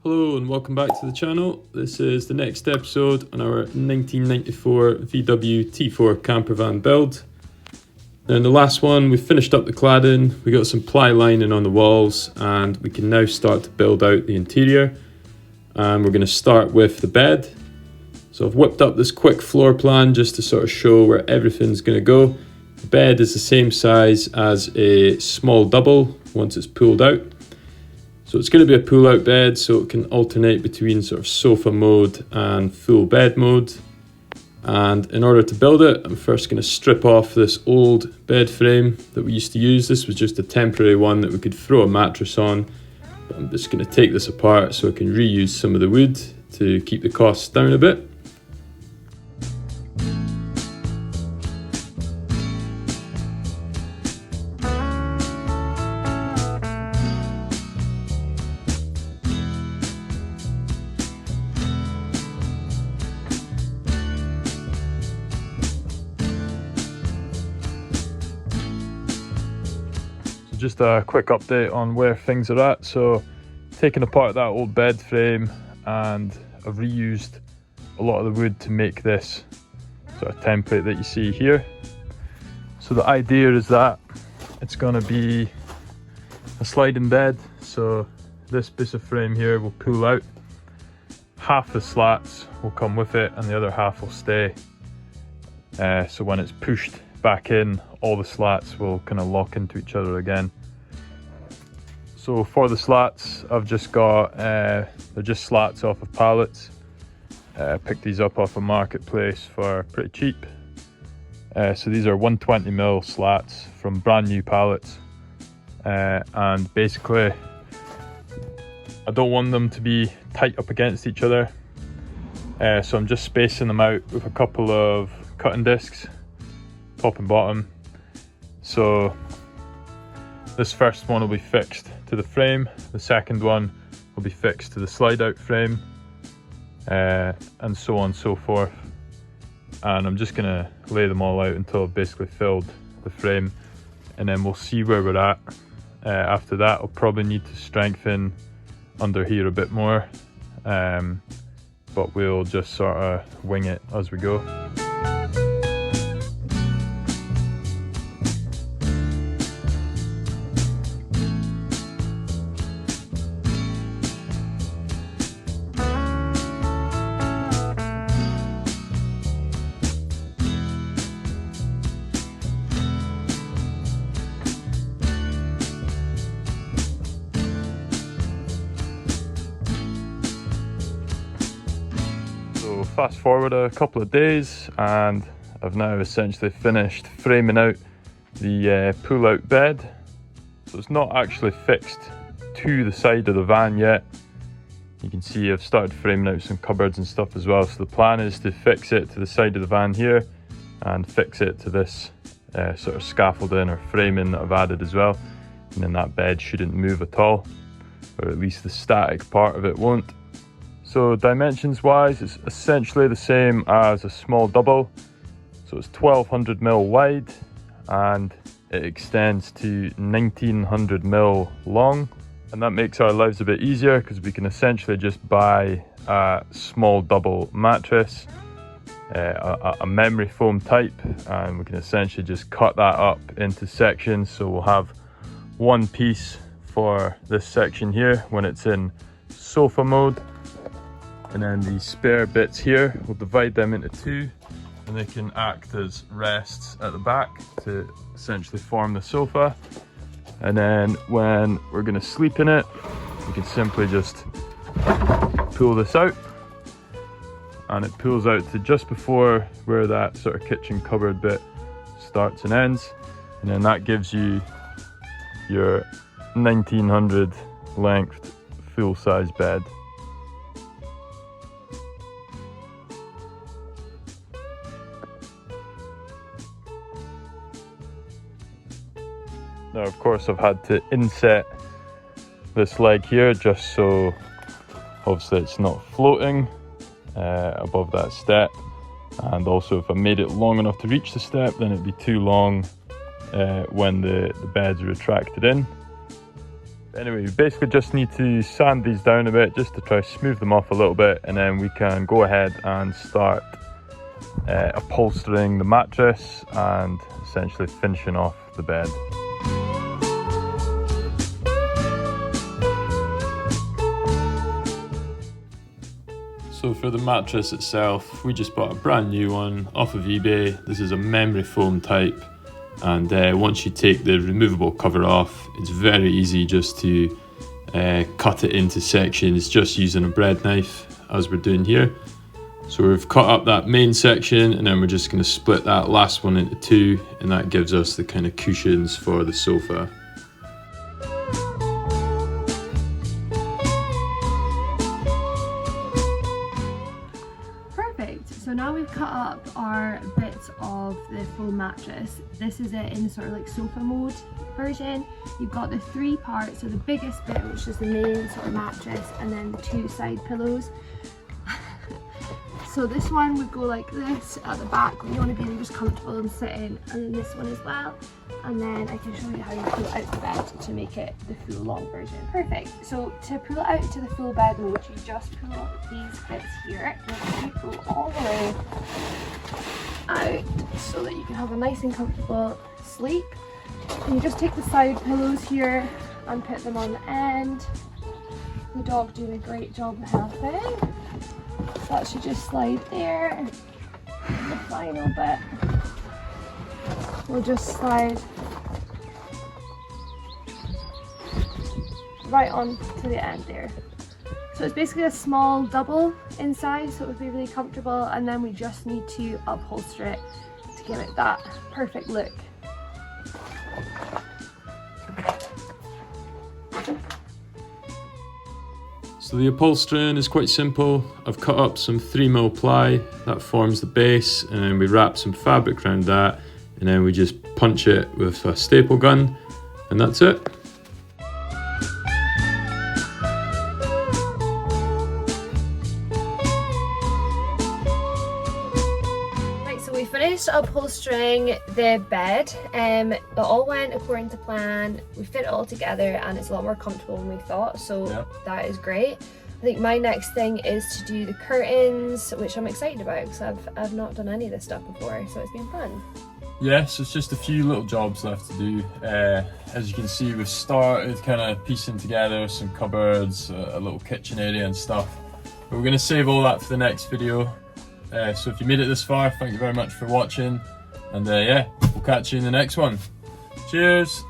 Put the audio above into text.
Hello and welcome back to the channel. This is the next episode on our 1994 VW T4 camper van build. Now in the last one we finished up the cladding, we got some ply lining on the walls, and we can now start to build out the interior. And we're going to start with the bed. So I've whipped up this quick floor plan just to sort of show where everything's going to go. The bed is the same size as a small double once it's pulled out. So it's going to be a pull-out bed, so it can alternate between sort of sofa mode and full bed mode. And in order to build it, I'm first going to strip off this old bed frame that we used to use. This was just a temporary one that we could throw a mattress on. But I'm just going to take this apart so I can reuse some of the wood to keep the costs down a bit. Just a quick update on where things are at. So taking apart that old bed frame, and I've reused a lot of the wood to make this sort of template that you see here. So the idea is that it's going to be a sliding bed, so this piece of frame here will pull out. Half the slats will come with it and the other half will stay. So when it's pushed back in, all the slats will kind of lock into each other again. So for the slats, I've just got, they're just slats off of pallets. Picked these up off a marketplace for pretty cheap. So these are 120mm slats from brand new pallets. And basically, I don't want them to be tight up against each other. So I'm just spacing them out with a couple of cutting discs, top and bottom. So this first one will be fixed to the frame, the second one will be fixed to the slide out frame, and so on and so forth. And I'm just gonna lay them all out until I've basically filled the frame, and then we'll see where we're at. After that, I'll probably need to strengthen under here a bit more, but we'll just sort of wing it as we go. Fast forward a couple of days and I've now essentially finished framing out the pull-out bed. So it's not actually fixed to the side of the van yet. You can see I've started framing out some cupboards and stuff as well. So the plan is to fix it to the side of the van here and fix it to this sort of scaffolding or framing that I've added as well. And then that bed shouldn't move at all, or at least the static part of it won't. So dimensions wise, it's essentially the same as a small double. So it's 1200mm wide and it extends to 1900mm long. And that makes our lives a bit easier because we can essentially just buy a small double mattress, a memory foam type, and we can essentially just cut that up into sections. So we'll have one piece for this section here when it's in sofa mode. And then the spare bits here, we'll divide them into two, and they can act as rests at the back to essentially form the sofa. And then when we're going to sleep in it, we can simply just pull this out, and it pulls out to just before where that sort of kitchen cupboard bit starts and ends. And then that gives you your 1900 length full-size bed. Now, of course, I've had to inset this leg here just so obviously it's not floating above that step, and also if I made it long enough to reach the step, then it'd be too long when the bed's retracted in. Anyway, we basically just need to sand these down a bit just to try to smooth them off a little bit, and then we can go ahead and start upholstering the mattress and essentially finishing off the bed. So for the mattress itself, we just bought a brand new one off of eBay. This is a memory foam type, and once you take the removable cover off, it's very easy just to cut it into sections just using a bread knife, as we're doing here. So we've cut up that main section, and then we're just going to split that last one into two, and that gives us the kind of cushions for the sofa. So now we've cut up our bits of the foam mattress. This is it in sort of like sofa mode version. You've got the three parts, so the biggest bit, which is the main sort of mattress, and then the two side pillows. So this one would go like this at the back when you want to be just comfortable and sitting, and then this one as well. And then I can show you how you pull it out the bed to make it the full long version. Perfect. So to pull it out to the full bed mode, you just pull these bits here, and you go all the way out so that you can have a nice and comfortable sleep. And you just take the side pillows here and put them on the end. The dog doing a great job of helping. So that should just slide there. And the final bit will just slide right on to the end there. So it's basically a small double inside, so it would be really comfortable, and then we just need to upholster it to give it that perfect look. So the upholstering is quite simple. I've cut up some 3mm ply, that forms the base, and then we wrap some fabric around that, and then we just punch it with a staple gun, and that's it. Right, so we finished upholstering the bed. It all went according to plan. We fit it all together, and it's a lot more comfortable than we thought, so yep. That is great. I think my next thing is to do the curtains, which I'm excited about because I've not done any of this stuff before, so it's been fun. Yeah, so it's just a few little jobs left to do. As you can see, we've started kind of piecing together some cupboards, a little kitchen area and stuff. But we're going to save all that for the next video. So if you made it this far, thank you very much for watching. And yeah, we'll catch you in the next one. Cheers!